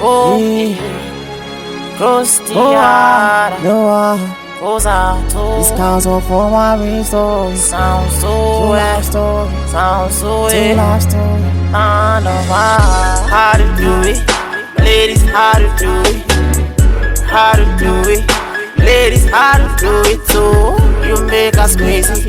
Oh, Crancy Daddies. This counts all for my real story. Sounds so life story. Sounds so Two life story. I know how to do it. Ladies, how to do it. How to do it. Ladies, how to do it too. You make us crazy,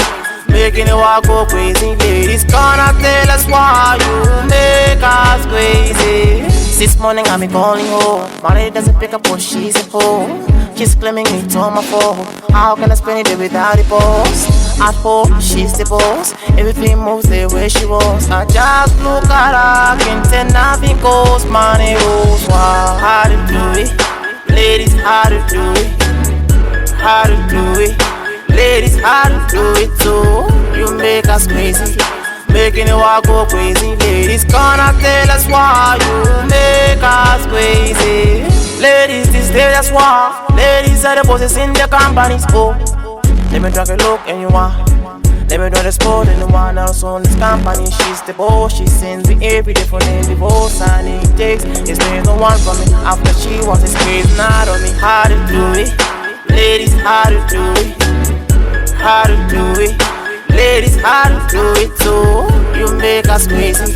making it all go crazy. Ladies, gonna tell us why you make us crazy. This morning I be calling home. My lady doesn't pick up when she's at home. She's claiming me to my phone. How can I spend it without the boss? At home, she's the boss. Everything moves the way she wants. I just look at her, can't tell nothing goes. Money rules. Wow, how to do it? Ladies, how to do it? How to do it? Ladies, how to do it too. You make us crazy, making it all go crazy. Ladies, gonna tell us why you make us crazy. Ladies, this day that's why. Ladies are the bosses in the companies. Oh, let me drag a look and you want. Let me do the sport and the one else on this company. She's the boss, she sends me every day for the divorce. And it takes, it's no one for me. After she was a crazy not on me. How to do it? Ladies, how to do it? How to do it? Ladies, how to do it too. You make us crazy,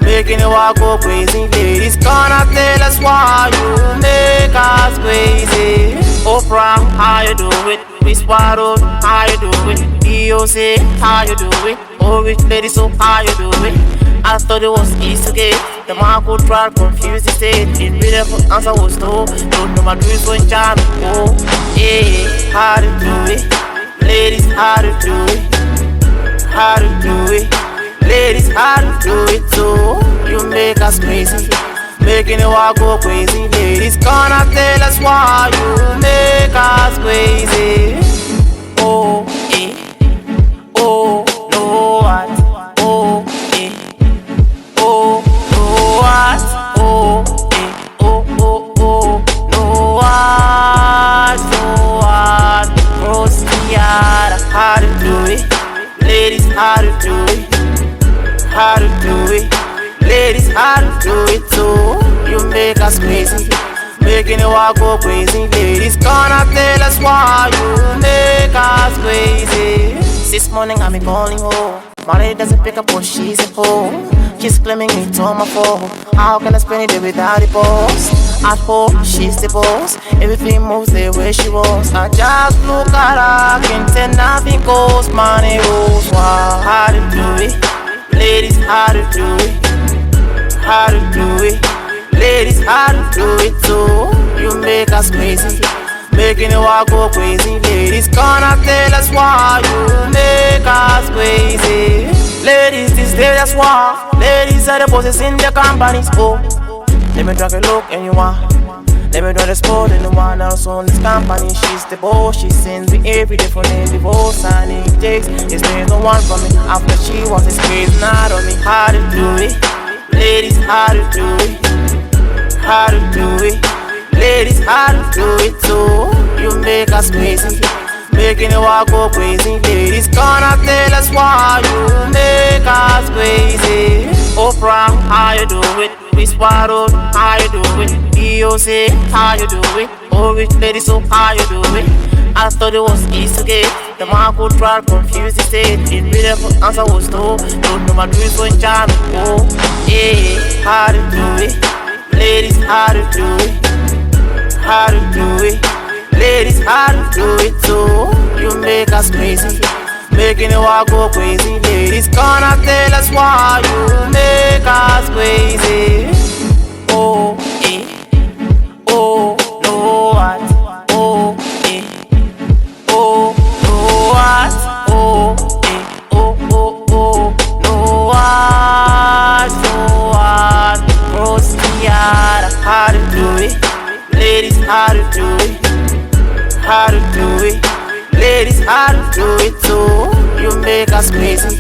making it all go crazy. Ladies, gonna tell us why you make us crazy. Oprah, how you do it? Whisper, how you do it? DOC, how you do it? Oh, rich lady, so how you do it? I thought it was easy to get. The man could try confuse the state. The beautiful answer was no. Don't know my dreams so enchanted. Oh, yeah, how to do it? Ladies, how to do it? How to do it? Ladies, how to do it too. You make us crazy, making it all go crazy. Ladies, gonna tell us why you make us crazy. Oh, eh. Oh, no, what? Oh, eh. Oh, no, what? Oh, eh. Oh, oh, oh, no, what? No, what? Crancy Daddies. How to do it? Ladies, how to do it? How to do it? Ladies, how to do it too. You make us crazy, making it all go crazy. Ladies, gonna tell us why you make us crazy. This morning I be calling home. My lady doesn't pick up when she's at home. She's claiming me to my phone. How can I spend it without the boss? At home, she's the boss. Everything moves the way she wants. I just look at her, can't tell nothing goes. Money rules. Wow, how to do it? Ladies, how to do it? How to do it? Ladies, how to do it too. You make us crazy, making it all go crazy. Ladies, gonna tell us why you make us crazy. Ladies, this day that's why. Ladies are the bosses in the companies. Oh, let me drag a look and you want. Let me do the sport and the one else on this company. She's the boss, she sends me every day for the divorce. And it takes, it's no one for me. After she was a crazy not on me. How to do it? Ladies, how to do it? How to do it? Ladies, how to do it too. You make us crazy, making it all go crazy. Ladies, gonna tell us why you make us crazy. Oprah, how you do it? Whisper, how you do it? DOC, how you do it? Oh, rich lady, so how you do it? I thought it was easy to get. The man could try confuse the state. The beautiful answer was no. Don't know my dreams so enchanted. Oh, yeah, how to do it? Ladies, how to do it? How to do it? Ladies, how to do it too. You make us crazy, making it all go crazy. Ladies, gonna tell us why you make us crazy. Oh, eh. Oh, no, what? Oh, eh. Oh, no, what? Oh, eh. Oh, oh, oh, no, what? No, what? Crancy Daddies. How to do it? Ladies, how to do it? How to do it? Ladies, how to do it too. You make us crazy,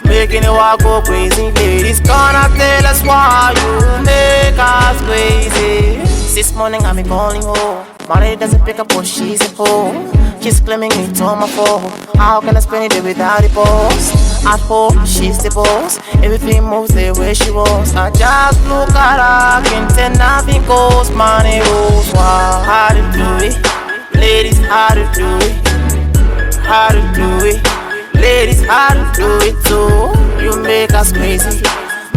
making it all go crazy. Ladies, gonna tell us why you make us crazy. This morning I be calling home. My lady doesn't pick up when she's at home. She's claiming me to my phone. How can I spend it without the boss? At home, she's the boss. Everything moves the way she wants. I just look at her, can't tell nothing goes. Money rules. Wow, how to do it, ladies? How to do it? How to do it, ladies? How to do it too? You make us crazy,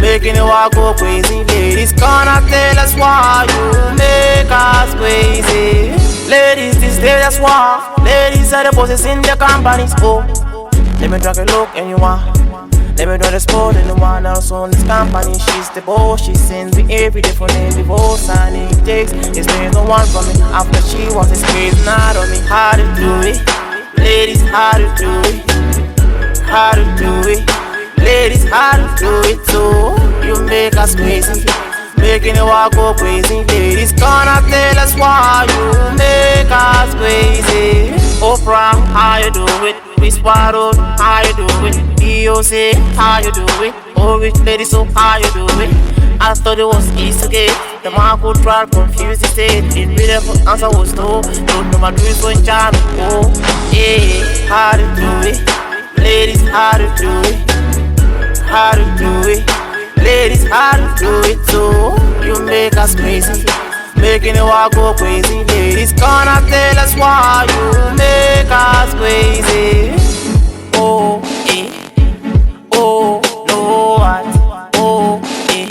making the world go crazy. Ladies, gonna tell us why you make us crazy. Ladies, this day that's why. Ladies are the bosses in the companies. Oh, let me drag a look and you want. Let me do the sport and the one else on this company. She's the boss, she sends me every day for name divorce. And it takes, it's been no one for me. After she was this crazy, not on me. How to do it, ladies, how to do it? How to do it, ladies, how to do it too? You make us crazy, making the world go crazy. Ladies, gonna tell us why you make us crazy. Oprah, how you do it? Whisper, how you do it? DOC, how you do it? Oh, rich lady, so how you do it? I thought it was easy to get. The man could try to confuse the state. The beautiful answer was no. Don't know my dreams so enchanted. Oh, yeah, how to do it? Ladies, how to do it? How to do it? Ladies, how to do it too? You make us crazy, making the world go crazy. Ladies, gonna tell us why you make us crazy. Oh, eh. Oh, no what? Oh, eh.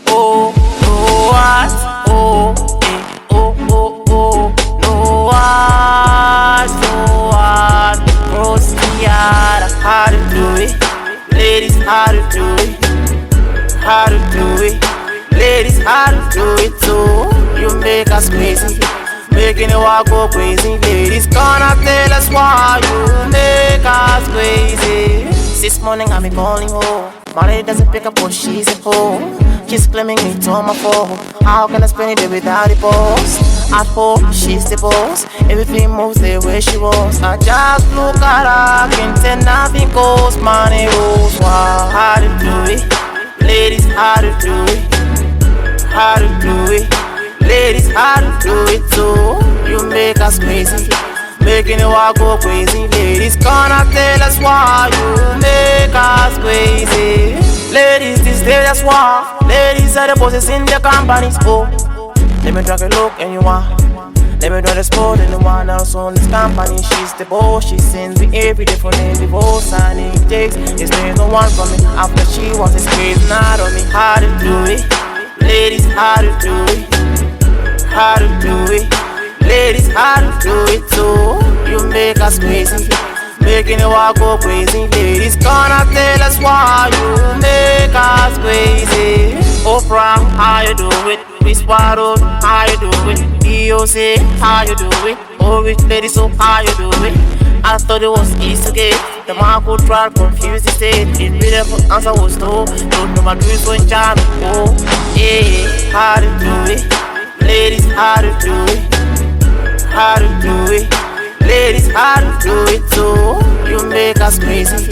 Oh, no what? Oh, eh. Oh, oh, oh, no what? No what? Cross the yard. How to do it? Ladies, how to do it? How to do it? Ladies, how to do it too? You make us crazy, making the world go crazy. Ladies, gonna tell us why you make us crazy. This morning I be calling home. My lady doesn't pick up when she's at home. She's claiming me to my phone. How can I spend a day without the boss? At home, she's the boss. Everything moves the way she wants. I just look at her, can't tell nothing goes. Money rules. Wow, how to do it, ladies? How to do it? How to do it, ladies? How to do it too? You make us crazy, making the world go crazy. Ladies, gonna tell us why you make us crazy. Ladies, this day that's why. Ladies are the bosses in the companies. Oh, let me drag a look and you want. Let me do the sport and the one else on this company. She's the boss, she sends me every day for name divorce. And it takes, it's been no one for me. After she was this crazy, not on me. How to do it, ladies, how to do it? How to do it, ladies, how to do it too? You make us crazy, making the world go crazy. Ladies, gonna tell us why you make us crazy. Oprah, how you do it? Whisper, how you do it? DOC, how you do it? Oh, rich lady, so how you do it? I thought it was easy to get. The man could try to confuse the state. The beautiful answer was no. Don't know my dreams so enchanted. Oh, yeah, how to do it, ladies? How to do it? How to do it, ladies? How to do it too? You make us crazy,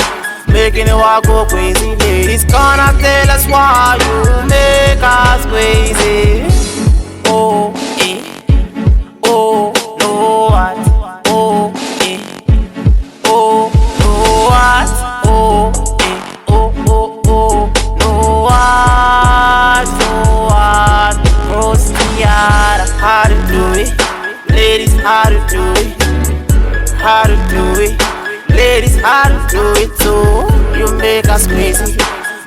making the world go crazy. Ladies, gonna tell us why you make us crazy. Oh, eh. Oh, no what? Oh, eh. Oh, no what? Oh, eh. Oh, oh, oh, no what? No what? Cross the yard. How to do it, ladies? How to do it? How to do it, ladies? How to do it too? You make us crazy,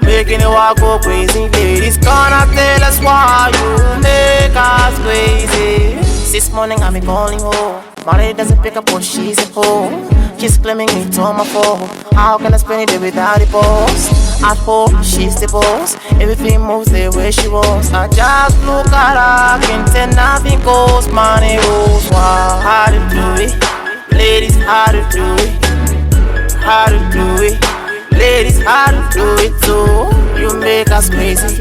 making the world go crazy. Ladies, gonna tell us why you make us crazy. This morning I be calling home. My lady doesn't pick up when she's at home. She's claiming me to my phone. How can I spend a day without the boss? At home, she's the boss. Everything moves the way she wants. I just look at her, can't tell nothing goes. Money rules. Wow, how to do it, ladies? How to do it? How to do it, ladies? How to do it too? You make us crazy,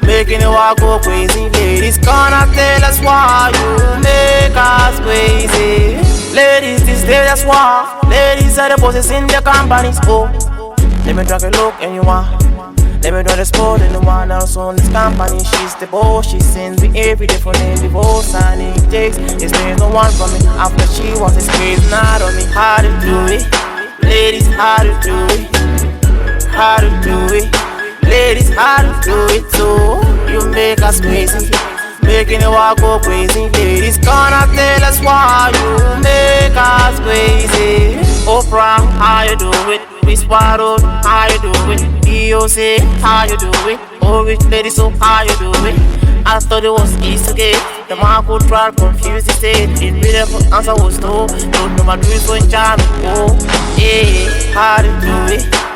making the world go crazy. Ladies, gonna tell us why you make us crazy. Ladies, this day that's why. Ladies are the bosses in the companies. Oh, let me drag a look and you want. Let me do the sport and the one else on this company. She's the boss, she sends me every day for name divorce. And it takes, it's been no one for me. After she was this crazy, not on me. How to do it, ladies? How to do it? how to do it. Ladies, how to do it too. You make us crazy, making the world go crazy. Ladies, gonna tell us why you make us crazy. Oprah, how you do it? Whisper, how you do it? DOC, how you do it? Oh, rich lady, so how you do it? I thought it was easy to get. The man could try confuse the state. The beautiful answer was no. Don't know my dreams so in charm. Oh, yeah, how to do it?